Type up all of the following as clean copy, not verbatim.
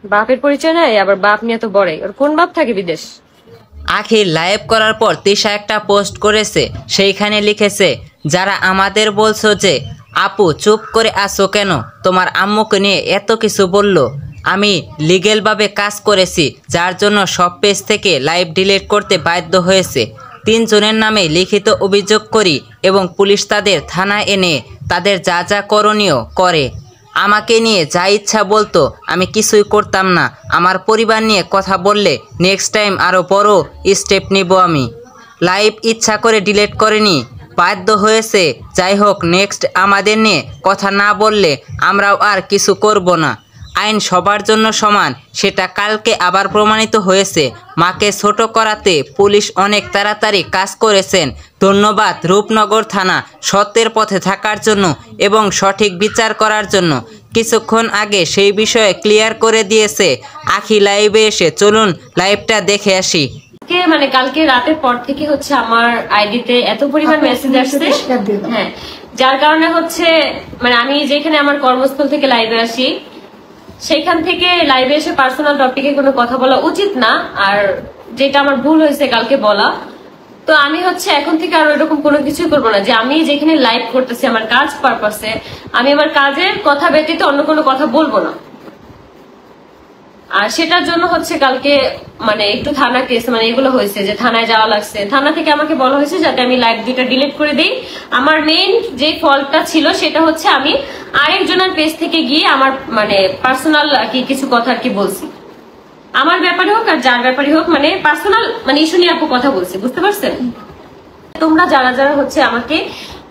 বাপের পরিচয় নাই, আবার বাপ নিয়ে তো বড়, ওর কোন বাপ থাকে বিদেশ? আখি লাইভ করার পর তিশা একটা পোস্ট করেছে, সেইখানে লিখেছে, যারা আমাদের বলছো যে আপু চুপ করে আসো কেন, তোমার আম্মুকে নিয়ে এত কিছু বললো, আমি লিগেলভাবে কাজ করেছি, যার জন্য সব পেজ থেকে লাইভ ডিলিট করতে বাধ্য হয়েছে। 3 জনের নামে লিখিত অভিযোগ করি এবং পুলিশ তাদের থানায় এনে তাদের যা যা করণীয় করে। আমাকে নিয়ে যা ইচ্ছা বলতো, আমি কিছুই করতাম না। আমার পরিবার নিয়ে কথা বললে নেক্সট টাইম আরও বড় স্টেপ নিব আমি। লাইভ ইচ্ছা করে ডিলিট করেনি, বাধ্য হয়েছে। যাই হোক, নেক্সট আমাদের নিয়ে কথা না বললে আমরাও আর কিছু করব না। আইন সবার জন্য সমান, সেটা কালকে আবার প্রমাণিত হয়েছে। মাকে ছোট করাতে পুলিশ অনেক তাড়াতাড়ি কাজ করেছেন। ধন্যবাদ রূপনগর থানা সত্যের পথে থাকার জন্য এবং সঠিক বিচার করার জন্য। কিছুক্ষণ আগে সেই বিষয়ে ক্লিয়ার করে দিয়েছে আখি লাইভে এসে। চলুন লাইভটা দেখে আসি। মানে কালকে রাতের পর থেকে হচ্ছে আমার আইডিতে এত পরিমাণ মেসেজ আসছে, হ্যাঁ, যার কারণে হচ্ছে মানে আমি যেখানে আমার কর্মস্থল থেকে লাইভে আসি, সেইখান থেকে লাইভে এসে পার্সোনাল টপিকে কোনো কথা বলা উচিত না। আর যেটা আমার ভুল হয়েছে কালকে বলা, তো আমি হচ্ছে এখন থেকে আর এরকম কোনো কিছুই করবো না। যে আমি যেখানে লাইভ করতেছি আমার কাজ পারপাসে, আমি আমার কাজের কথা ব্যতীত অন্য কোনো কথা বলবো না। আর সেটার জন্য হচ্ছে কালকে মানে একটু থানা কেস মানে এগুলো হয়েছে যে থানায় যাওয়া লাগছে। থানা থেকে আমাকে বলা হয়েছে যাতে আমি লাইভ দুইটা ডিলিট করে দিই। আমার মেইন যে ফল্টটা ছিল সেটা হচ্ছে আমি আরেকজনের পেজ থেকে গিয়ে আমার মানে পার্সোনাল আর কি কিছু কথা আর কি বলছি, আমার ব্যাপারে হোক আর যার ব্যাপারে হোক, মানে পার্সোনাল মানে ইস্যু নিয়ে আপু কথা বলছি, বুঝতে পারছেন? তোমরা যারা যারা হচ্ছে আমাকে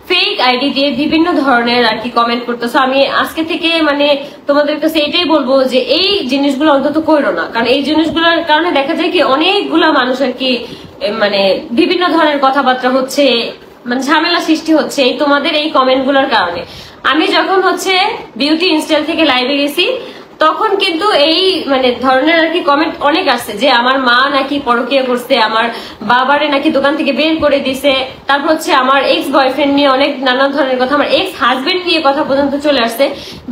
ফেক আইডি দিয়ে বিভিন্ন ধরনের আর কি কমেন্ট করতেছো, আমি আজকে থেকে মানে তোমাদের কাছে এটাই বলবো যে এই জিনিসগুলো অন্তত করো না। কারণ এই জিনিসগুলোর কারণে দেখা যায় কি অনেকগুলা মানুষ আর কি মানে বিভিন্ন ধরনের কথাবার্তা হচ্ছে, মানে ঝামেলা সৃষ্টি হচ্ছে এই তোমাদের এই কমেন্ট গুলোর কারণে। আমি যখন হচ্ছে বিউটি ইনস্টাইল থেকে লাইভে গেছি তখন কিন্তু এই মানে ধরনের আর কি কমেন্ট অনেক আসছে যে আমার মা নাকি পরকীয়া করছে, আমার বাবারে নাকি দোকান থেকে বের করে দিছে, তারপর হচ্ছে আমার এক্স বয়ফ্রেন্ড নিয়ে অনেক নানা ধরনের কথা, আমার এক্স হাজবেন্ড নিয়ে কথা পর্যন্ত চলে আসছে।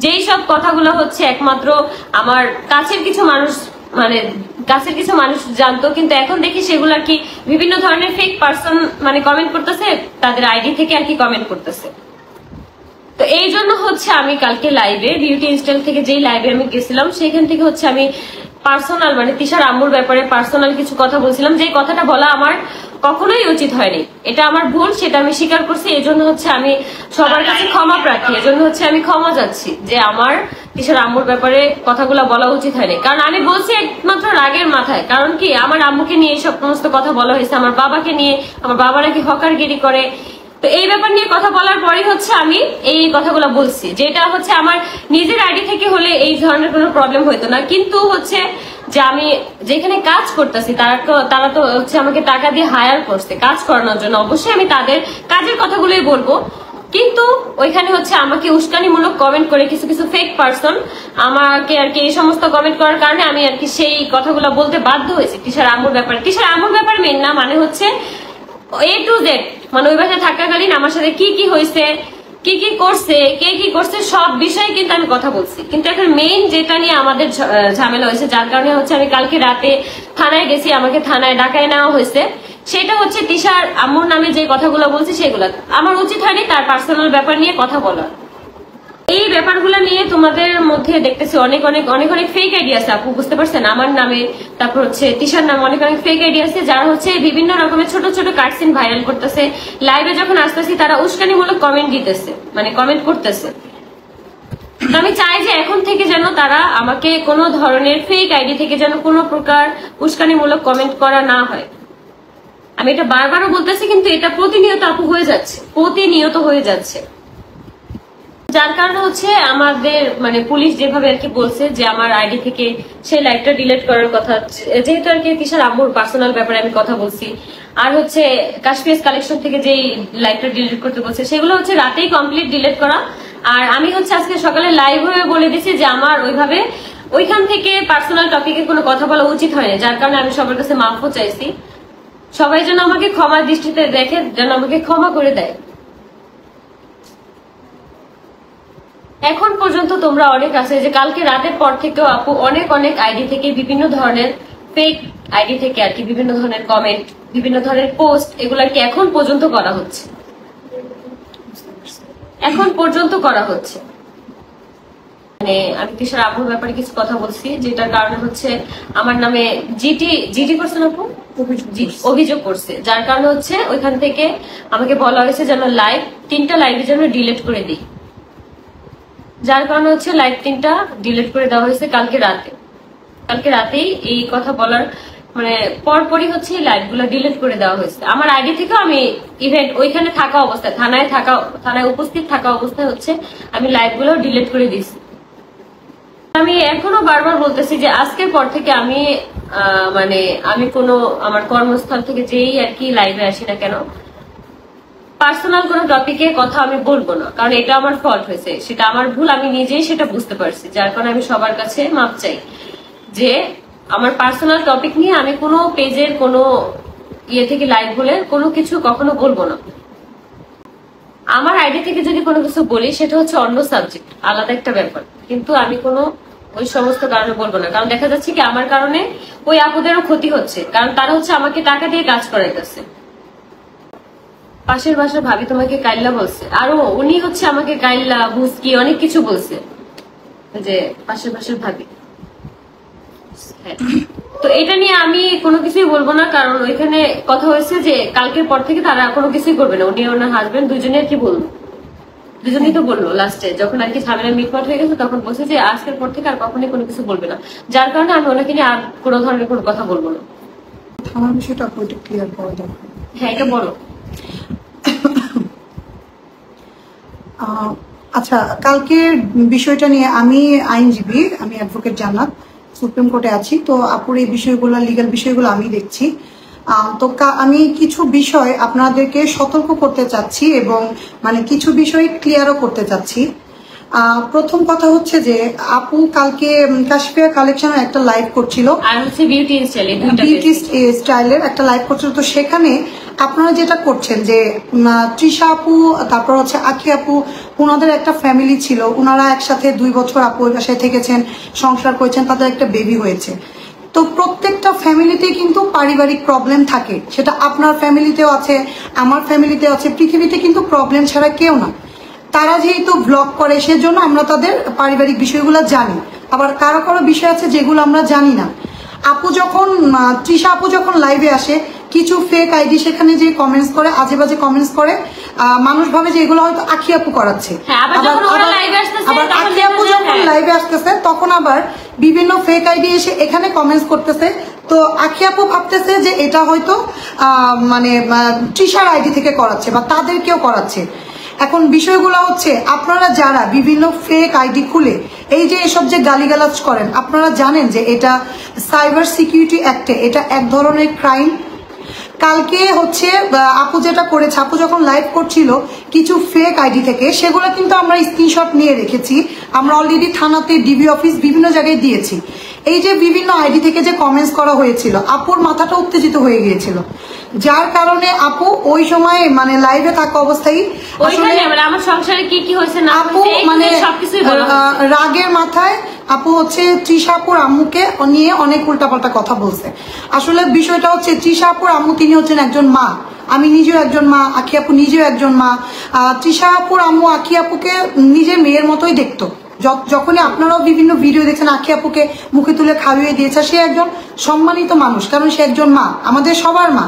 যেই সব কথাগুলো হচ্ছে একমাত্র আমার কাছের কিছু মানুষ মানে কাছের কিছু মানুষ জানতো, কিন্তু এখন দেখি সেগুলো আর কি বিভিন্ন ধরনের ফেক পার্সন মানে কমেন্ট করতেছে, তাদের আইডি থেকে আর কি কমেন্ট করতেছে। তো এই জন্য হচ্ছে আমি কালকে লাইভে বিউটি ইনস্টাইল থেকে যেই লাইভে আমি গেছিলাম সেখান থেকে হচ্ছে আমি পার্সোনাল মানে তিশার আম্মুর ব্যাপারে পার্সোনাল কিছু কথা বলছিলাম, যে কথাটা বলা আমার কখনোই উচিত হয়নি। এটা আমার ভুল, সেটা আমি স্বীকার করছি। এই জন্য হচ্ছে আমি সবার কাছে ক্ষমা প্রার্থী, এই জন্য হচ্ছে আমি ক্ষমা চাচ্ছি যে আমার তিশার আম্মুর ব্যাপারে কথাগুলো বলা উচিত হয়নি। কারণ আমি বলছি একমাত্র রাগের মাথায়। কারণ কি আমার আম্মুকে নিয়ে এই সমস্ত কথা বলা হয়েছে, আমার বাবাকে নিয়ে, আমার বাবা নাকি হকারগিরি করে। তো এই ব্যাপার নিয়ে কথা বলার পরেই হচ্ছে আমি এই কথাগুলো বলছি, যেটা হচ্ছে আমার নিজের আইডি থেকে হলে এই ধরনের কোনো প্রবলেম হইতো না। কিন্তু হচ্ছে যে আমি যেখানে কাজ করতেছি তারা তো হচ্ছে আমাকে টাকা দিয়ে হায়ার করছে কাজ করানোর জন্য, অবশ্যই আমি তাদের কাজের কথাগুলোই বলবো। কিন্তু ওইখানে হচ্ছে আমাকে উস্কানিমূলক কমেন্ট করে কিছু কিছু ফেক পার্সন আমাকে আর কি এই সমস্ত কমেন্ট করার কারণে আমি আর কি সেই কথাগুলো বলতে বাধ্য হয়েছি তিশার আম্মুর ব্যাপারে। তিশার আম্মুর ব্যাপারে মেন না, মানে হচ্ছে A to Z, মানে ওই বাসায় থাকাকালীন আমার সাথে কি কি হয়েছে, কি কি করছে, কে কি করছে, সব বিষয়ে কিন্তু আমি কথা বলছি। কিন্তু এখন মেইন যেটা নিয়ে আমাদের ঝামেলা হয়েছে, যার কারণে হচ্ছে আমি কালকে রাতে থানায় গেছি, আমাকে থানায় ডাকায় নেওয়া হয়েছে, সেটা হচ্ছে তিশার আম্মুর নামে যে কথাগুলো বলছি সেগুলো আমার উচিত হয়নি তার পার্সোনাল ব্যাপার নিয়ে কথা বলা। এই ব্যাপারগুলো নিয়ে তোমাদের মধ্যে দেখতেছি অনেক অনেক অনেক অনেক ফেক আইডি আছে আপু, বুঝতে পারছেন? আমার নামে, তারপর হচ্ছে তিশার নামে অনেক অনেক ফেক আইডি আছে, যারা হচ্ছে বিভিন্ন রকমের ছোট ছোট কাটসিন ভাইরাল করতেছে। লাইভে যখন আসতেছি তারা উস্কানিমূলক কমেন্ট দিতেছে, মানে কমেন্ট করতেছে। আমি চাই যে এখন থেকে যেন তারা আমাকে কোনো ধরনের ফেক আইডি থেকে যেন কোনো প্রকার উস্কানিমূলক কমেন্ট করা না হয়। আমি এটা বারবারও বলতেছি, কিন্তু এটা প্রতিনিয়ত আপু হয়ে যাচ্ছে, প্রতিনিয়ত হয়ে যাচ্ছে। যার কারণে হচ্ছে আমাদের মানে পুলিশ যেভাবে আর কি বলছে যে আমার আইডি থেকে সেই লাইভটা ডিলিট করার কথা, যেহেতু আর কি তিশার আম্মুর পার্সোনাল ব্যাপারে আমি কথা বলছি, আর হচ্ছে কাশ্মীর কালেকশন থেকে যেই লাইভটা ডিলিট করতে বলছে সেগুলো হচ্ছে রাতেই কমপ্লিট ডিলিট করা। আর আমি হচ্ছে আজকে সকালে লাইভ হয়ে বলে দিছি যে আমার ওইভাবে ওইখান থেকে পার্সোনাল টপিকে কোনো কথা বলা উচিত হয়নি, যার কারণে আমি সবার কাছে মাফও চাইছি। সবাই যেন আমাকে ক্ষমার দৃষ্টিতে দেখে, যেন আমাকে ক্ষমা করে দেয়। এখন পর্যন্ত তোমরা অনেক আছে যে কালকে রাতের পর থেকেও আপু অনেক অনেক আইডি থেকে বিভিন্ন ধরনের ফেক আইডি থেকে আর কি বিভিন্ন ধরনের কমেন্ট, বিভিন্ন ধরনের পোস্ট, এগুলা কি এখন পর্যন্ত করা হচ্ছে, এখন পর্যন্ত করা হচ্ছে। মানে আমি তিশার আবুর ব্যাপারে কিছু কথা বলছি, যেটার কারণে হচ্ছে আমার নামে জিটি করছে না আপু, অভিযোগ করছে, যার কারণে হচ্ছে ওইখান থেকে আমাকে বলা হয়েছে যেন লাইভ 3টা লাইভে যেন ডিলিট করে দিই, যার কারণে হচ্ছে লাইভ 3টা ডিলিট করে দেওয়া হয়েছে কালকে রাতেই এই কথা বলার মানে পরপরই হচ্ছে এই লাইভ গুলো ডিলিট করে দেওয়া হয়েছে আমার আইডি থেকে। আমি ইভেন্ট ওইখানে থাকা অবস্থায় থানায় উপস্থিত থাকা অবস্থায় হচ্ছে আমি লাইভ গুলো ডিলিট করে দিয়েছি। আমি এখনো বারবার বলতেছি যে আজকের পর থেকে আমি মানে আমি কোনো আমার কর্মস্থল থেকে যেই আর কি লাইভে আসি না কেন, পার্সোনাল কোনো টপিকে কথা আমি বলবো না, কারণ এটা আমার ফল্ট হয়েছে, সেটা আমার ভুল, আমি নিজেই সেটা বুঝতে পারছি, যার কারণে আমি সবার কাছে মাপ চাই যে আমার পার্সোনাল টপিক নিয়ে আমি কোনো পেজের কোনো ইয়ে থেকে লাইভ বলে কোনো কিছু কখনো বলবো না। আমার আইডি থেকে যদি কোনো কিছু বলি সেটা হচ্ছে অন্য সাবজেক্ট, আলাদা একটা ব্যাপার, কিন্তু আমি কোনো ওই সমস্ত কারণে বলবো না, কারণ দেখা যাচ্ছে কি আমার কারণে ওই আপুদেরও ক্ষতি হচ্ছে, কারণ তারা হচ্ছে আমাকে টাকা দিয়ে কাজ করাইতেছে। পাশের বাসার ভাবি তোমাকে কাইল্লা বলছে, আরো উনি হচ্ছে আমাকে কাইল্লা বুঝকি অনেক কিছু বলছে, যে পাশের বাসার ভাবি। হ্যাঁ, তো এটা নিয়ে আমি কোনো কিছুই বলবো না, কারণ ওইখানে কথা হয়েছে যে কালকের পর থেকে তারা কোনো কিছুই করবে না, উনি ওনার হাজবেন্ড দুজনে আর কি বলবো, দুজনেই তো বললো লাস্টে যখন আর কি ঝামেলা মিটমাট হয়ে গেছে তখন বলছে যে আজকের পর থেকে আর কখনোই কোনো কিছু বলবে না, যার কারণে আমি ওনাকে নিয়ে আর কোনো ধরনের কোনো কথা বলবো না। থানার বিষয়টা আপু একটু ক্লিয়ার করা দরকার। হ্যাঁ, এটা বলো। আচ্ছা, কালকের বিষয়টা নিয়ে আমি আইনজীবী, আমি অ্যাডভোকেট জান্নাত, সুপ্রিম কোর্টে আছি, তো আপুর এই বিষয়গুলো লিগ্যাল বিষয়গুলো আমি দেখছি। তো আমি কিছু বিষয় আপনাদেরকে সতর্ক করতে চাচ্ছি এবং মানে কিছু বিষয় ক্লিয়ারও করতে চাচ্ছি। প্রথম কথা হচ্ছে যে আপু কালকে কাশফিয়া কালেকশনের একটা লাইভ করছিল, আর হচ্ছে বিউটি স্টাইলের একটা লাইভ করছিল, তো সেখানে আপনারা যেটা করছেন যে তৃষা আপু, তারপর হচ্ছে আখি আপু, ওনাদের একটা ফ্যামিলি ছিল, ওনারা একসাথে 2 বছর আপু ওই বাসায় থেকেছেন, সংসার করেছেন, তাদের একটা বেবি হয়েছে। তো প্রত্যেকটা ফ্যামিলিতে কিন্তু পারিবারিক প্রবলেম থাকে, সেটা আপনার ফ্যামিলিতেও আছে, আমার ফ্যামিলিতেও আছে, পৃথিবীতে কিন্তু প্রবলেম ছাড়া কেউ না। তারা যেহেতু ব্লগ করে সেজন্য আমরা তাদের পারিবারিক বিষয়গুলো জানি, আবার কারো কারো বিষয় আছে যেগুলো আমরা জানি না। আপু যখন তৃষা আপু যখন লাইভে আসে, কিছু ফেক আইডি সেখানে যে কমেন্টস করে, আজে বাজে কমেন্টস করে, মানুষ ভাবে যে এগুলো হয়তো আখি আপু করাচ্ছে। আবার আখি আপু যখন লাইভে আসতেছে তখন আবার বিভিন্ন ফেক আইডি এসে এখানে কমেন্টস করতেছে, তো আখি আপু ভাবতেছে যে এটা হয়তো মানে তৃষার আইডি থেকে করাচ্ছে বা তাদেরকেও করাচ্ছে। এখন বিষয়গুলো হচ্ছে আপনারা যারা বিভিন্ন ফেক আইডি খুলে এই যে এসব যে গালিগালাজ করেন, আপনারা জানেন যে এটা সাইবার সিকিউরিটি অ্যাক্টে এটা এক ধরনের ক্রাইম। কালকে হচ্ছে আপু যেটা করেছে, আপু যখন লাইভ করছিল কিছু ফেক আইডি থেকে, সেগুলো কিন্তু আমরা স্ক্রিনশট নিয়ে রেখেছি, আমরা অলরেডি থানাতে, ডিবি অফিস, বিভিন্ন জায়গায় দিয়েছি। এই যে বিভিন্ন আইডি থেকে যে কমেন্টস করা হয়েছিল, আপুর মাথাটা উত্তেজিত হয়ে গিয়েছিল, যার কারণে আপু ওই সময় মানে লাইভে থাকা অবস্থায় আমার সংসারে কি কি হয়েছে না আপু মানে রাগের মাথায় আপু হচ্ছে তৃষা আপুর আম্মুকে নিয়ে অনেক উল্টাপাল্টা কথা বলছে। আসলে বিষয়টা হচ্ছে তৃষা আপুর আম্মু তিনি হচ্ছেন একজন মা, আমি নিজেও একজন মা, আখি আপু নিজেও একজন মা। তৃষা আপুর আম্মু আখি আপুকে নিজের মেয়ের মতোই দেখতো। যখনই আপনারাও বিভিন্ন ভিডিও দেখছেন আখি আপুকে মুখে তুলে খাইয়ে দিয়েছে, সে একজন সম্মানিত মানুষ, কারণ সে একজন মা, আমাদের সবার মা।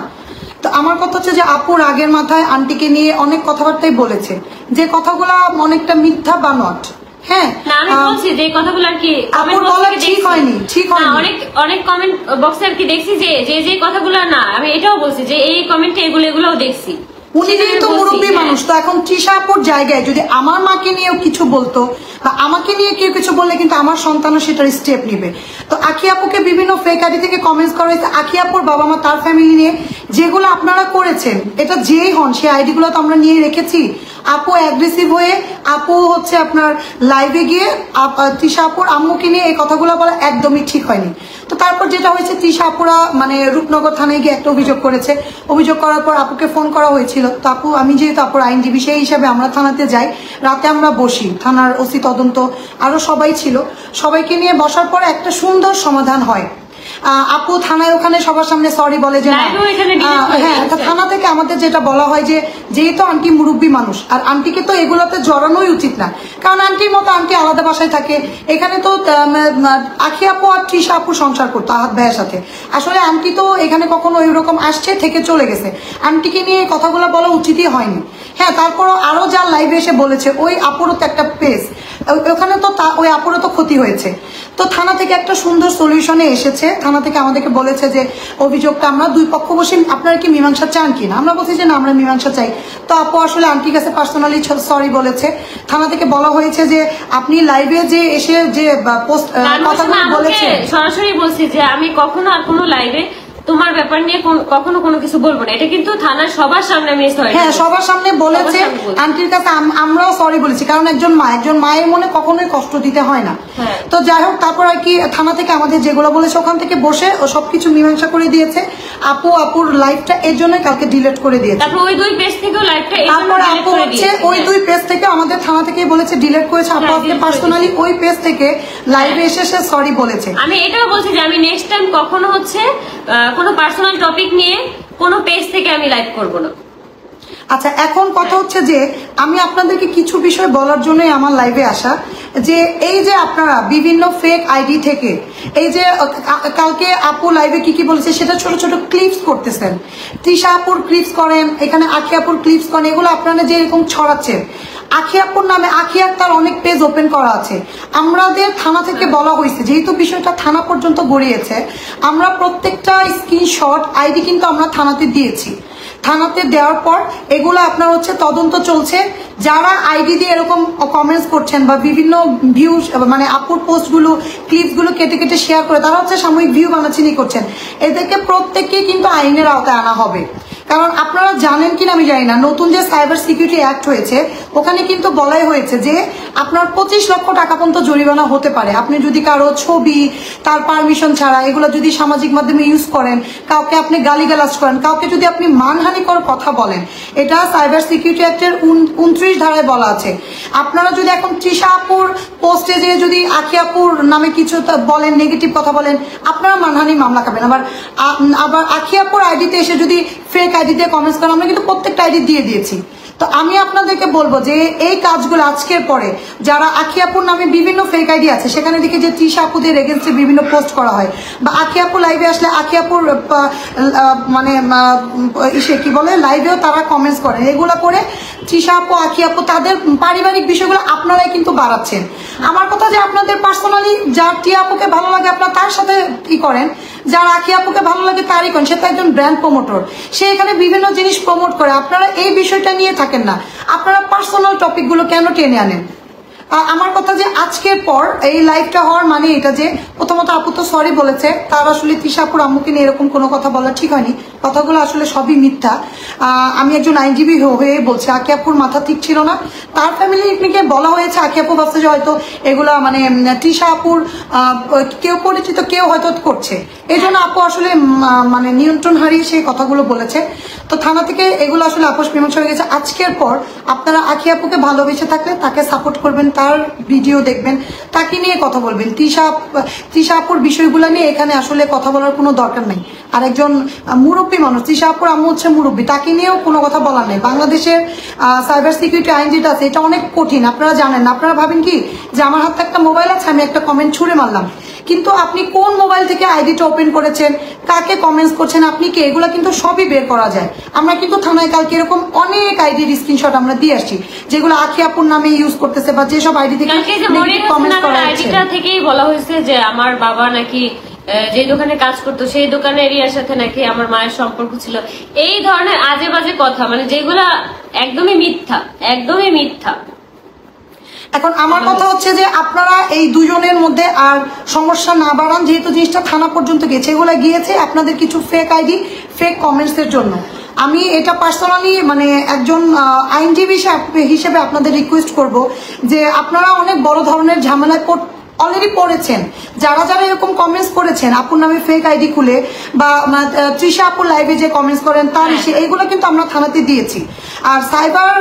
তো আমার কথা হচ্ছে যে আপু রাগের মাথায় আন্টিকে নিয়ে অনেক কথাবার্তাই বলেছে, যে কথাগুলো অনেকটা মিথ্যা বা নট। হ্যাঁ, আমি বলছি যে কথাগুলো আর কি আপুর বলা ঠিক হয়নি, ঠিক হয়নি। অনেক কমেন্ট বক্সে আর কি দেখছি যে কথাগুলো না, আমি এটাও বলছি যে এই কমেন্টে এগুলোও দেখছি। উনি যেহেতু মুরব্বী মানুষ, তো এখন তৃষা আপুর জায়গায় যদি আমার মাকে নিয়েও কিছু বলতো বা আমাকে নিয়ে কেউ কিছু বললে কিন্তু আমার সন্তানও সেটার স্টেপ নিবে। তো আখি আপুকে বিভিন্ন ফেক আইডি থেকে কমেন্টস করা হয়েছে, আখি আপুর বাবা মা তার ফ্যামিলি নিয়ে যেগুলো আপনারা করেছেন, এটা যেই হন সেই আইডিগুলো তো আমরা নিয়ে রেখেছি। আপু অ্যাগ্রেসিভ হয়ে আপু হচ্ছে আপনার লাইভে গিয়ে তৃষা আপুর আম্মুকে নিয়ে এই কথাগুলো বলা একদমই ঠিক হয়নি। তো তারপর যেটা হয়েছে, তৃষা আপুরা মানে রূপনগর থানায় গিয়ে একটা অভিযোগ করেছে, অভিযোগ করার পর আপুকে ফোন করা হয়েছিল। তো আপু, আমি যেহেতু আপুর আইনজীবী সেই হিসাবে আমরা থানাতে যাই, রাতে আমরা বসি, থানার ওসি তদন্ত আরো সবাই ছিল, সবাইকে নিয়ে বসার পর একটা সুন্দর সমাধান হয়। আপু থানায় ওখানে সবার সামনে সরি বলে যে হ্যাঁ, থানা থেকে আমাদের যেটা বলা হয় যে যেহেতু আন্টি মুরব্বী মানুষ, আর আন্টিকে তো এগুলোতে জড়ানোই উচিত না, কারণ আন্টির মতো আন্টি আলাদা বাসায় থাকে। এখানে তো আখি আপু আর তৃষা আপু সংসার করতো আহাত ভাইয়ের সাথে। আসলে আন্টি তো এখানে কখনো ওইরকম আসছে থেকে চলে গেছে, আন্টিকে নিয়ে কথাগুলো বলা উচিতই হয়নি। হ্যাঁ, তারপরও আরো যা লাইভে এসে বলেছে, ওই আপুরও তো একটা পেজ, ওখানে তো ওই আপুরও তো ক্ষতি হয়েছে। তো থানা থেকে একটা সুন্দর সলিউশনে এসেছে। থানা থেকে আমাদেরকে বলেছে যে অভিযোগটা আমরা দুই পক্ষ বসে, আপনারা কি মীমাংসা চান কিনা? আমরা বলছি যে না, আমরা মীমাংসা চাই। তো আপু আসলে আন্টির কাছে পার্সোনালি সরি বলেছে। থানা থেকে বলা হয়েছে যে আপনি লাইভে যে এসে যে পোস্ট কথাগুলো বলেছেন, সরাসরি বলছি যে আমি কখনো আর কোনো লাইভে তোমার ব্যাপার নিয়ে কখনো কোনো কিছু বলবো না। এটা কিন্তু থানার সবার সামনে আমি হ্যাঁ সবার সামনে বলেছে। আন্টির কাছে আমরাও সরি বলেছি, কারণ একজন মায়ের মনে কখনোই কষ্ট দিতে হয় না। তো যাই হোক, তারপর আর কি থানা থেকে আমাদের যেগুলো বলেছে ওখান থেকে বসে ও সবকিছু মীমাংসা করে দিয়েছে। আপুর লাইভটা এর জন্য কালকে ডিলিট করে দিয়েছে। তারপর ওই দুই পেজ থেকেও লাইভটা তারপর আপু হচ্ছে ওই দুই পেজ থেকে আমাদের থানা থেকে বলেছে ডিলিট করেছে। আপু আজকে পার্সোনালি ওই পেজ থেকে লাইভে এসে সে সরি বলেছে। আমি এটাও বলছি যে আমি নেক্সট টাইম কখনো হচ্ছে কোনো পার্সোনাল টপিক নিয়ে কোনো পেজ থেকে আমি লাইভ করব না। আচ্ছা, এখন কথা হচ্ছে যে আমি আপনাদেরকে কিছু বিষয় বলার জন্যই আমার লাইভে আসা, যে এই যে আপনারা বিভিন্ন ফেক আইডি থেকে এই যে কালকে আপু লাইভে কি বলেছে সেটা ছোট ছোট ক্লিপস করতেছেন, তৃষা আপুর ক্লিপস করেন, এখানে আখি আপুর ক্লিপস করেন, এগুলো আপনারা যে এরকম ছড়াচ্ছেন। আখি আপুর নামে আখি আক্তার অনেক পেজ ওপেন করা আছে। আমাদের থানা থেকে বলা হয়েছে, যেহেতু বিষয়টা থানা পর্যন্ত গড়িয়েছে, আমরা প্রত্যেকটা স্ক্রিনশট আইডি কিন্তু আমরা থানাতে দিয়েছি। থানাতে দেওয়ার পর এগুলো আপনার হচ্ছে তদন্ত চলছে। যারা আইডি দিয়ে এরকম কমেন্টস করছেন বা বিভিন্ন ভিউ মানে আপুর পোস্টগুলো ক্লিপসগুলো কেটে কেটে শেয়ার করে তারা হচ্ছে সাময়িক ভিউ বানাচিনি করছেন, এদেরকে প্রত্যেককেই কিন্তু আইনের আওতায় আনা হবে। কারণ আপনারা জানেন কিনা আমি জানি না, নতুন যে সাইবার সিকিউরিটি অ্যাক্ট হয়েছে ওখানে কিন্তু বলাই হয়েছে যে আপনার 25 লক্ষ টাকা পর্যন্ত জরিমানা হতে পারে আপনি যদি কারো ছবি তার পারমিশন ছাড়া এগুলো যদি সামাজিক মাধ্যমে ইউজ করেন, কাউকে আপনি গালিগালাজ করেন, কাউকে যদি আপনি মানহানিকর কথা বলেন। এটা সাইবার সিকিউরিটি অ্যাক্টের 29 ধারায় বলা আছে। আপনারা যদি এখন তৃষা আপুর পোস্টে যে যদি আখি আপুর নামে কিছু বলেন, নেগেটিভ কথা বলেন, আপনারা মানহানি মামলা খাবেন। আবার আখি আপুর আইডিতে এসে যদি ফেক আইডিতে কমেন্টস করেন, আমরা কিন্তু প্রত্যেকটা আইডি দিয়ে দিয়েছি। তো আমি আপনাদেরকে বলবো যে এই কাজগুলো আজকের পরে যারা আখি আপুর নামে বিভিন্ন ফেক আইডি আছে সেখানে দেখে যে তৃষা আপুদের এগেন্স্টে বিভিন্ন পোস্ট করা হয়, বা আখি আপু লাইভে আসলে আখি আপুর মানে কি বলে লাইভেও তারা কমেন্টস করেন, এগুলো করে তৃষা আপু আখি আপু তাদের পারিবারিক বিষয়গুলো আপনারাই কিন্তু বাড়াচ্ছেন। আমার কথা যে আপনাদের পার্সোনালি যার টিয়া আপুকে ভালো লাগে আপনারা তার সাথে কি করেন, যার আখি আপুকে ভালো লাগে তারই করেন। সে তো একজন ব্র্যান্ড প্রমোটর, সে এখানে বিভিন্ন জিনিস প্রমোট করে। আপনারা এই বিষয়টা নিয়ে থাকেন না, আপনারা পার্সোনাল টপিকগুলো কেন টেনে আনেন? আমার কথা যে আজকের পর এই লাইভটা হওয়ার মানে এটা যে প্রথমত আপু তো সরি বলেছে, তার আসলে তৃষা আপুর আম্মুকে নিয়ে এরকম কোনো কথা বলা ঠিক হয়নি, কথাগুলো আসলে সবই মিথ্যা। আমি একজন আইনজীবী হয়ে বলছি আখি আপুর মাথা ঠিক ছিল না, তার ফ্যামিলিকে বলা হয়েছে। আখি আপু ভাবছে যে হয়তো এগুলা মানে তৃষা আপুর কেউ পরিচিত কেউ হয়তো করছে, এই জন্য আপু আসলে মানে নিয়ন্ত্রণ হারিয়ে সেই কথাগুলো বলেছে। তো থানা থেকে এগুলো আসলে আপোষ মীমাংসা হয়ে গেছে। আজকের পর আপনারা আখি আপুকে ভালোবেসে থাকলে তাকে সাপোর্ট করবেন, তার ভিডিও দেখবেন, তাকে নিয়ে কথা বলবেন। তৃষা আপুর বিষয়গুলো নিয়ে এখানে আসলে কথা বলার কোনো দরকার নেই। আর একজন মুরব্বী মানুষ, তৃষা আপুর আম্মু হচ্ছে মুরব্বী, তাকে নিয়েও কোনো কথা বলার নেই। বাংলাদেশের সাইবার সিকিউরিটি আইন যেটা আছে এটা অনেক কঠিন, আপনারা জানেন না। আপনারা ভাবেন কি যে আমার হাতে একটা মোবাইল আছে, আমি একটা কমেন্ট ছুড়ে মারলাম, কিন্তু আপনি কোন মোবাইল থেকে আইডিটা ওপেন করেছেন, কাকে কমেন্টস করছেন, আপনি কি, এগুলো কিন্তু সবই বের করা যায়। আমরা কিন্তু থানায় কালকে এরকম অনেক আইডির স্ক্রিনশট আমরা দিয়ে আসছি যেগুলো আখি আপুর নামে ইউজ করতেছে বা যেসব আইডি থেকে কমেন্ট করা হচ্ছে। আইডিটা থেকেই বলা হয়েছে যে আমার বাবা নাকি যে দোকানে কাজ করতো সেই দোকানের এরিয়ার সাথে নাকি আমার মায়ের সম্পর্ক ছিল। এই ধরনের আজে বাজে কথা, মানে যেগুলা একদমই মিথ্যা, একদমই মিথ্যা। এখন আমার কথা হচ্ছে যে আপনারা এই দুজনের মধ্যে আর সমস্যা না বাড়ান, যেহেতু জিনিসটা থানা পর্যন্ত গেছে, এগুলো গিয়েছে আপনাদের কিছু ফেক আইডি ফেক কমেন্টস এর জন্য। আমি এটা পার্সোনালি মানে একজন আইনজীবী হিসেবে আপনাদের রিকোয়েস্ট করব যে আপনারা অনেক বড় ধরনের ঝামেলায় অলরেডি পড়েছেন। যারা যারা এরকম কমেন্টস করে করেছেন আপুর নামে ফেক আইডি খুলে বা তৃষা আপুর লাইভে যে কমেন্টস করেন তার এসে এইগুলো কিন্তু আমরা থানাতে দিয়েছি। আর সাইবার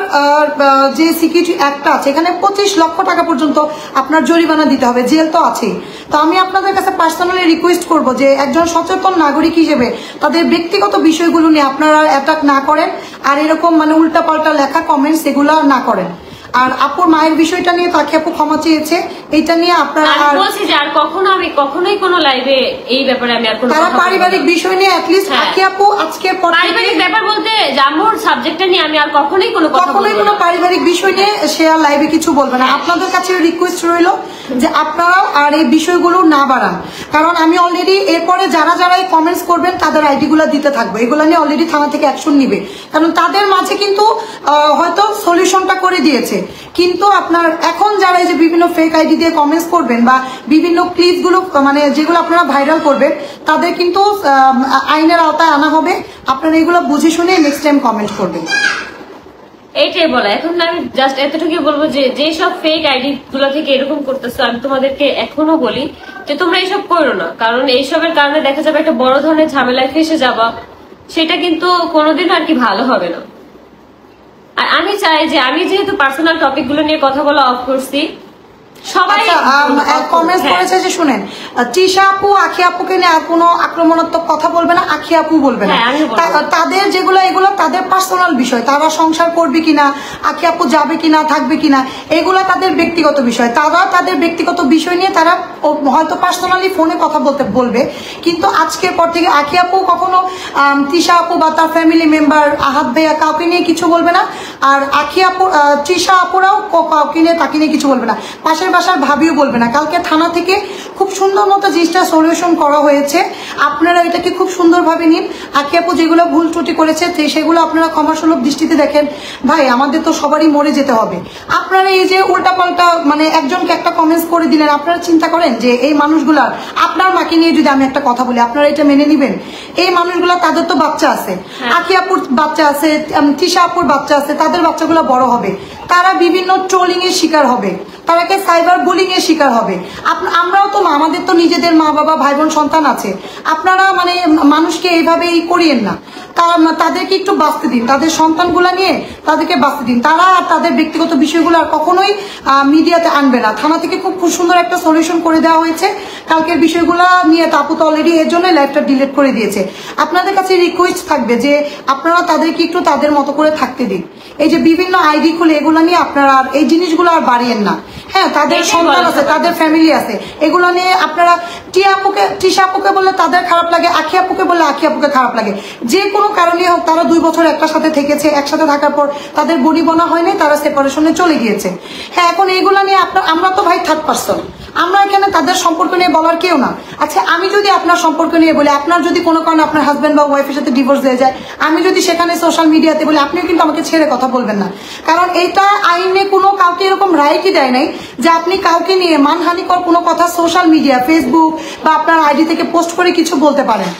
যে সিকিউরিটি অ্যাক্টটা আছে এখানে 25 লক্ষ টাকা পর্যন্ত আপনার জরিমানা দিতে হবে, জেল তো আছেই। তো আমি আপনাদের কাছে পার্সোনালি রিকোয়েস্ট করব যে একজন সচেতন নাগরিক হিসেবে তাদের ব্যক্তিগত বিষয়গুলো নিয়ে আপনারা অ্যাটাক না করেন, আর এরকম মানে উল্টাপাল্টা লেখা কমেন্টস এগুলো না করেন। আর আপুর মায়ের বিষয়টা নিয়ে তাকে আপু ক্ষমা চেয়েছে, এটা নিয়ে আপনারা আর বলছি যে আর কখনো আমি কখনোই কোনো লাইভে এই ব্যাপারে আমি আর কোনো তারা পারিবারিক বিষয় নিয়ে অ্যাটলিস্ট আকি আপু আজকের পর পারিবারিক ব্যাপার বলতে জামুর সাবজেক্টটা নিয়ে আমি আর কখনোই কোনো কথা কখনোই কোনো পারিবারিক বিষয় নিয়ে সে আর লাইভে কিছু বলবে না। আপনাদের কাছে রিকোয়েস্ট রইল যে আপনারাও আর এই বিষয়গুলো না বাড়ান, কারণ আমি অলরেডি এরপরে যারা যারা এই কমেন্টস করবেন তাদের আইডি গুলো দিতে থাকবো, এগুলো নিয়ে অলরেডি থানা থেকে অ্যাকশন নিবে, কারণ তাদের মাঝে কিন্তু হয়তো সলিউশনটা করে দিয়েছে। কিন্তু আপনার এখন যারা এই যে বিভিন্ন ফেক আইডি দিয়ে কমেন্টস করবেন বা বিভিন্ন ক্লিপ গুলো মানে যেগুলো আপনারা ভাইরাল করবেন তাদের কিন্তু আইনের আওতায় আনা হবে। আপনারা এগুলো বুঝে শুনে নেক্সট টাইম কমেন্ট করবেন, এইটাই বলা। এখন আমি জাস্ট এতটুকুই বলবো যে যেসব ফেক আইডি গুলো থেকে এরকম করতেছো আমি তোমাদেরকে এখনো বলি যে তোমরা এইসব করো না, কারণ এইসবের কারণে দেখা যাবে একটা বড় ধরনের ঝামেলায় ফেসে যাবা, সেটা কিন্তু কোনোদিন আর কি ভালো হবে না। আর আমি চাই যে আমি যেহেতু পার্সোনাল টপিক গুলো নিয়ে কথা বলা অফ করছি, সবাই কমেন্টস করেছে যে শুনেন তৃষা আপু আখি আপুকে নিয়ে আর কোনো আক্রমণাত্মক কথা বলবে না, আখি আপু বলবে না, তাদের যেগুলো এগুলো তাদের পার্সোনাল বিষয়, তারা সংসার করবে কিনা, আখি আপু যাবে কিনা থাকবে কিনা এগুলো তাদের ব্যক্তিগত বিষয়, তারা তাদের ব্যক্তিগত বিষয় নিয়ে তারা হয়তো পার্সোনালি ফোনে কথা বলবে। কিন্তু আজকের পর থেকে আখি আপু কখনো তৃষা আপু বা তার ফ্যামিলি মেম্বার আহাত ভাইয়া কাউকে নিয়ে কিছু বলবে না, আর আখি আপু তৃষা আপুরাও কাউকে নিয়ে তাকে নিয়ে কিছু বলবে না, পাশের বাসার ভাবিও বলবে না। কালকে থানা থেকে খুব সুন্দর মতো জিনিসটা সলিউশন করা হয়েছে, আপনারা এটাকে খুব সুন্দরভাবে নিন। আখি আপু যেগুলো ভুল ত্রুটি করেছে সেগুলো আপনারা ক্ষমাসুলভ দৃষ্টিতে দেখেন। ভাই আমাদের তো সবারই মরে যেতে হবে, আপনারা এই যে উল্টাপাল্টা মানে একজনকে একটা কমেন্টস করে দিলেন, আপনারা চিন্তা করেন যে এই মানুষগুলার আপনার মাকে নিয়ে যদি আমি একটা কথা বলি আপনারা এটা মেনে নিবেন? এই মানুষগুলা তাদের তো বাচ্চা আছে, আখি আপুর বাচ্চা আছে, তৃষা আপুর বাচ্চা আছে, তাদের বাচ্চাগুলো বড় হবে, তারা বিভিন্ন ট্রোলিং এর শিকার হবে, তারাকে সাইবার বুলিং এর শিকার হবে। আমরাও তো আমাদের তো নিজেদের মা বাবা ভাই বোন সন্তান আছে, আপনারা মানে মানুষকে এইভাবেই করিয়েন না, তাদেরকে একটু বাঁচতে দিন, তাদের সন্তানগুলা নিয়ে তাদেরকে বাঁচতে দিন। তারা আর তাদের ব্যক্তিগত বিষয়গুলো আর কখনোই মিডিয়াতে আনবে না। থানা থেকে খুব সুন্দর একটা সলিউশন করে দেওয়া হয়েছে কালকের বিষয়গুলো নিয়ে, তাপু তো অলরেডি এর জন্য লাইভটা ডিলিট করে দিয়েছে। আপনাদের কাছে রিকোয়েস্ট থাকবে যে আপনারা তাদেরকে একটু তাদের মতো করে থাকতে দিন। এই যে বিভিন্ন আইডি খুলে এগুলো নিয়ে আপনারা আর এই জিনিসগুলো আর বাড়িয়েন না। হ্যাঁ তাদের সন্তান আছে, তাদের ফ্যামিলি আছে, এগুলো নিয়ে আপনারা তৃষা আপুকে বললে তাদের খারাপ লাগে, আখি আপুকে বললে আখি আপুকে খারাপ লাগে, যে কোনো কারণে হোক তারা 2 বছর একটার সাথে থেকেছে, একসাথে থাকার পর তাদের বনি বনা হয়নি, তারা সেপারেশনে চলে গিয়েছে। হ্যাঁ এখন এইগুলো নিয়ে আমরা তো ভাই থার্ড পার্সন, আমরা এখানে তাদের সম্পর্ক নিয়ে বলার কেউ না। আচ্ছা আমি যদি আপনার সম্পর্ক নিয়ে বলি, আপনার যদি কোনো কারণে আপনার হাজবেন্ড বা ওয়াইফের সাথে ডিভোর্স হয়ে যায়, আমি যদি সেখানে সোশ্যাল মিডিয়াতে বলি, আপনিও কিন্তু আমাকে ছেড়ে কথা বলবেন না, কারণ এটা আইনে কোনো কাউকে এরকম রাইটই দেয় নাই যে আপনি কাউকে নিয়ে মানহানিকর কোনো কথা সোশ্যাল মিডিয়া ফেসবুক বা আপনার আইডি থেকে পোস্ট করে কিছু বলতে পারেন।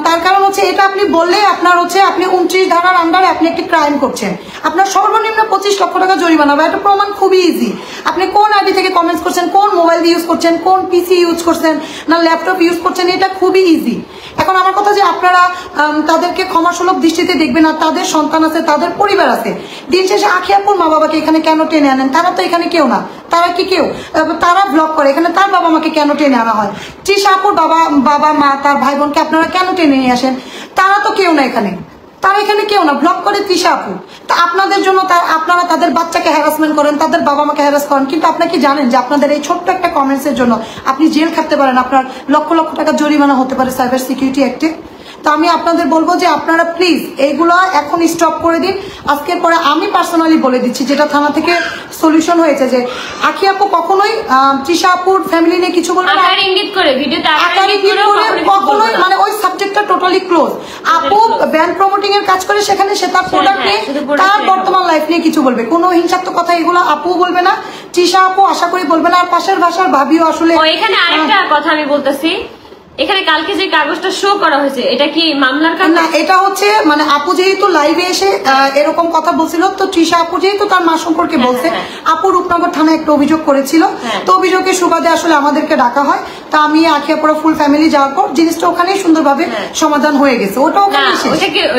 তার কারণ হচ্ছে এটা আপনি বললে আপনার হচ্ছে আপনি 29 ধারার আন্ডারে আপনি একটি ক্রাইম করছেন, আপনার সর্বনিম্ন 25 লক্ষ টাকা জরিমানা হবে। এটা প্রমাণ খুবই ইজি, আপনি কোন আইডি থেকে কমেন্টস করছেন, কোন মোবাইল ইউজ করছেন, কোন পিসি ইউজ করছেন না ল্যাপটপ ইউজ করছেন, এটা খুবই ইজি। এখন আমার কথা যে আপনারা তাদেরকে ক্ষমাসুলভ দৃষ্টিতে দেখবেন, আর তাদের সন্তান আছে, তাদের পরিবার আছে। দিন শেষে আখি আপুর মা বাবাকে এখানে কেন টেনে আনেন? তারা তো এখানে কেউ না, তারা কি কেউ? তারা ব্লগ করে, এখানে তার বাবা মাকে কেন টেনে আনা হয়? তৃষা আপুর বাবা মা তার ভাই বোনকে আপনারা কেন টেনে নিয়ে আসেন? তারা তো কেউ না এখানে, তারা এখানে কেউ না, ব্লক করে তৃষা আপু। তা আপনাদের জন্য আপনারা তাদের বাচ্চাকে হ্যারাসমেন্ট করেন, তাদের বাবা মাকে হ্যারাস করেন, কিন্তু আপনারা কি জানেন যে আপনাদের এই ছোট্ট একটা কমেন্টসের জন্য আপনি জেল খাটতে পারেন, আপনার লক্ষ লক্ষ টাকা জরিমানা হতে পারে সাইবার সিকিউরিটি অ্যাক্টে। তো আমি আপনাদের বলবো যে আপনারা প্লিজ এইগুলো এখন স্টপ করে দিন। আজকের পরে আমি পার্সোনালি বলে দিচ্ছি, যেটা থানা থেকে সলিউশন হয়েছে, যে আখি আপু কখনোই তৃষা আপুর ফ্যামিলি নিয়ে কিছু বলবে না, কখনোই মানে ওই সাবজেক্টটা টোটালি ক্লোজ। আপু ব্র্যান্ড প্রমোটিং এর কাজ করে, সেখানে সে তার প্রোডাক্ট নিয়ে তার বর্তমান লাইফ নিয়ে কিছু বলবে, কোনো হিংসাত্মক কথা এগুলো আপু বলবে না, তৃষা আপু আশা করি বলবে না, আর পাশের ভাষার ভাবিও আসলে। এখানে আরেকটা কথা আমি বলতেছি এখানে কালকে যে কাগজটা শো করা হয়েছে এটা কি মামলার কাগজ? না, এটা হচ্ছে মানে আপু যেহেতু লাইভে এসে এরকম কথা বলছিল, তো তৃষা আপু যেহেতু তার মা সম্পর্কে বলছে, আপু রূপনগর থানায় একটা অভিযোগ করেছিল, তো অভিযোগের সুবাদে আসলে আমাদেরকে ডাকা হয়। তা আমি আখিয়াপুরা ফুল ফ্যামিলি যাওয়ার পর জিনিসটা ওখানেই সুন্দরভাবে সমাধান হয়ে গেছে। ওটা ওখানে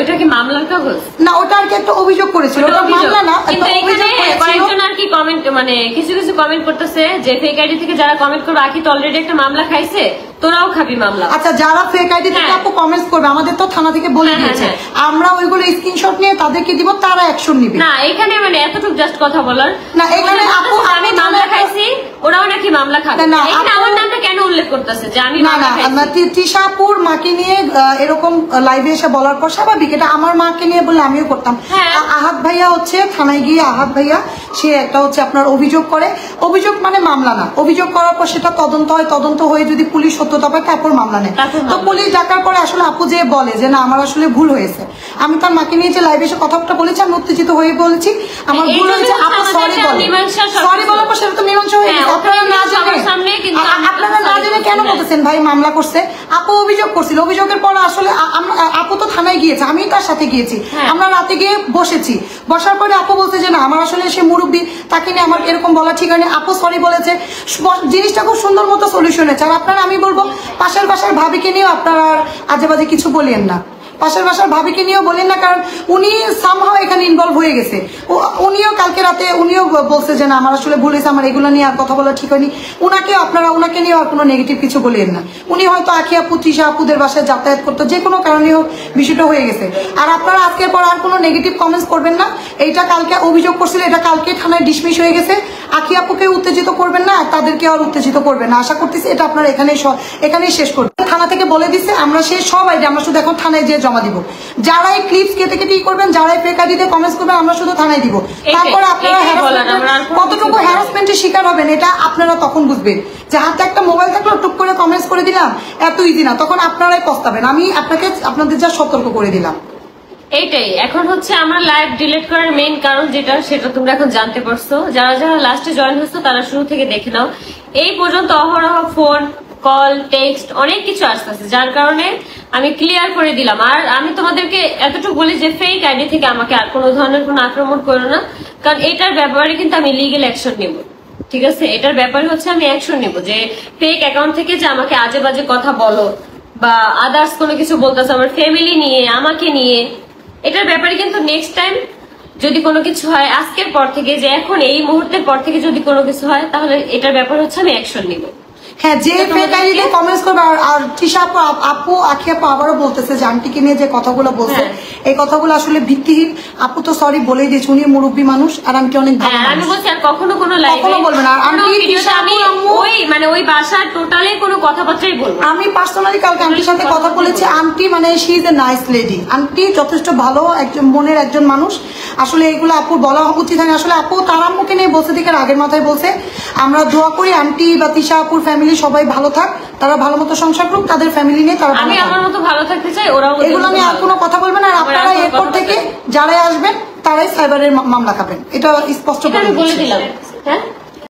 ওটা কি মামলার কাগজ? না, ওটা আর কি একটা অভিযোগ করেছিল, ওটা মামলা না। কিন্তু এখানে কয়েকজন আর কি কমেন্ট মানে কিছু কিছু কমেন্ট করতেছে যে ফেক আইডি থেকে যারা কমেন্ট করবে আখি তো অলরেডি একটা মামলা খাইছে, তোরাও খাবি মামলা। আচ্ছা, যারা ফেক আইডি থেকে আপু কমেন্টস করবে আমাদের তো থানা থেকে বলে দিয়েছে, আমরা ওইগুলো স্ক্রিনশট নিয়ে তাদেরকে দিব, তারা অ্যাকশন নিবে। না, এখানে মানে এতটুকু জাস্ট কথা বলার না, এখানে আপু আমি মামলা খাইছি, ওরাও নাকি মামলা খাবে। এখানে আমার নামটা কেন উল্লেখ করতেছে যে আমি মামলা খাইছি? না, তৃষাপুর মাকে নিয়ে এরকম লাইভে এসে বলার পর স্বাভাবিক, এটা আমার মাকে নিয়ে বললে আমিও করতাম। আহাদ ভাইয়া হচ্ছে থানায় গিয়ে, আহাদ ভাইয়া সে একটা হচ্ছে আপনার অভিযোগ করে, অভিযোগ মানে মামলা না, অভিযোগ করার পর সেটা তদন্ত হয়, তদন্ত হয়ে যদি পুলিশ সত্যতা পায় তারপর মামলা নেয়। তো পুলিশ ডাকার পরে আসলে আপু যে বলে যে না আমার আসলে ভুল হয়েছে, আমি তার মাকে নিয়ে যে লাইভে এসে কথাটা বলেছি, আমি উত্তেজিত হয়ে বলেছি আমার ভুল হয়েছে, আপু সরি বলে, সরি বলার পর সেটা তো মীমাংসা হয়ে গেছে। আপনারা না জেনে কেন বলতেছেন ভাই মামলা করছে? আপু অভিযোগ করছিল, অভিযোগের পর আসলে আপু তো থানায় গিয়েছে, আমি তার সাথে গিয়েছি, আমরা রাতে গিয়ে বসেছি, বসার পরে আপু বলছে যে না আমার আসলে সে মুরব্বী, তাকে নিয়ে আমার এরকম বলা ঠিক হয়নি। আপু সরি বলেছে, জিনিসটা খুব সুন্দর মতো সলিউশন হয়েছে। আর আপনারা, আমি বলবো পাশের বাসার ভাবিকে নিয়েও আপনারা আজে বাজে কিছু বলেন না, পাশের বাসার ভাবিকে নিয়েও বলেন না, কারণ উনি সামহাও এখানে ইনভলভ হয়ে গেছে। উনিও কালকে রাতে উনিও বলছে যে না আমার আসলে ভুল হয়েছে, আমার এগুলো নিয়ে আর কথা বলা ঠিক হয়নি। আপনারা উনাকে নিয়েও আর কোনো নেগেটিভ কিছু বলেন না। উনি হয়তো আখি আপু, তৃষা আপুদের বাসায় যাতায়াত করতো, যে কোনো কারণে হোক বিষয়টা হয়ে গেছে। আর আপনারা আজকের পর আর কোনো নেগেটিভ কমেন্টস করবেন না। এইটা কালকে অভিযোগ করছিল, এটা কালকে থানায় ডিসমিস হয়ে গেছে। আখি আপুকে উত্তেজিত করবেন না, তাদেরকে আর উত্তেজিত করবেন না। আশা করতেছি এটা আপনারা এখানেই শেষ করবেন। থানা থেকে বলে দিচ্ছে আমরা সেই সব আইডি আমরা শুধু এখন থানায় যে জমা দিব। যারা এই ক্লিপস কেটে কেটে করবেন, যারা ফেক আইডিতে কমেন্টস করবেন, আমরা শুধু থানায় দিব। তারপরে আপনারা কতটুকু হ্যারাসমেন্টের শিকার হবেন এটা আপনারা তখন বুঝবেন। যে হাতে একটা মোবাইল থাকলো টুক করে কমেন্টস করে দিলাম, এত ইজি না, তখন আপনারাই পস্তাবেন। আমি আপনাদের যা সতর্ক করে দিলাম। এইটাই এখন হচ্ছে আমার লাইভ ডিলিট করার মেইন কারণ যেটা, সেটা তোমরা এখন জানতে পারছো। যারা যারা লাস্টে জয়েন হয়েছো তারা শুরু থেকে দেখে নাও। এই পর্যন্ত অহরহ ফোন কল টেক্সট অনেক কিছু আসতেছে, যার কারণে আমি ক্লিয়ার করে দিলাম। আর আমি তোমাদেরকে এতটুকু বলি যে ফেক আইডি থেকে আমাকে আর কোনো ধরনের কোনো আক্রমণ করো না, কারণ এটার ব্যাপারে কিন্তু আমি লিগেল অ্যাকশন নেব। ঠিক আছে, এটার ব্যাপারে হচ্ছে আমি অ্যাকশন নেব। যে ফেক অ্যাকাউন্ট থেকে যে আমাকে আজে বাজে কথা বলো বা আদার্স কোনো কিছু বলতেছে আমার ফ্যামিলি নিয়ে, আমাকে নিয়ে, এটার ব্যাপারে কিন্তু নেক্সট টাইম যদি কোনো কিছু হয় আজকের পর থেকে, যে এখন এই মুহূর্তের পর থেকে যদি কোনো কিছু হয়, তাহলে এটার ব্যাপারে হচ্ছে আমি অ্যাকশন নিব। হ্যাঁ, যে ফেক আইডিতে কমেন্টস করবে। আর তৃষা আপু আখি আপু আবারও বলতেছে যে আন্টিকে নিয়ে যে কথাগুলো বলছে এই কথাগুলো আসলে ভিত্তিহীন। আপু তো সরি বলেই দিয়েছে, উনি মুরব্বী মানুষ আর আন্টি অনেক ভালো। আমি বলছি আর কখনো কোনো লাইভে কখনো বলবেন না। আমি ওই বাসার টোটালি কোনো কথাবার্তাই বলবো। আমি পার্সোনালি কালকে আন্টির সাথে কথা বলেছি। আন্টি মানে she is a nice lady. Aunty যথেষ্ট ভালো একজন মনের একজন মানুষ। আসলে এইগুলো আপু বলা উচিত হয়নি। আসলে আপু তার আম্মুকে নিয়ে বলছে থেকে আগের মাথায় বলছে আমরা দোয়া করি আন্টি বা তৃষা আপুর ফ্যামিলি সবাই ভালো থাক, তারা ভালো মতো সংসার করুক, তাদের ফ্যামিলি নিয়ে তারা আমি আমার মতো ভালো থাকতে চাই, ওরাও এগুলো নিয়ে আর কোনো কথা বলবেন না। আর আপনারা এরপর থেকে যারাই আসবেন তারাই সাইবারের মামলা খাবেন, এটা স্পষ্ট বলে দিলাম। হ্যাঁ।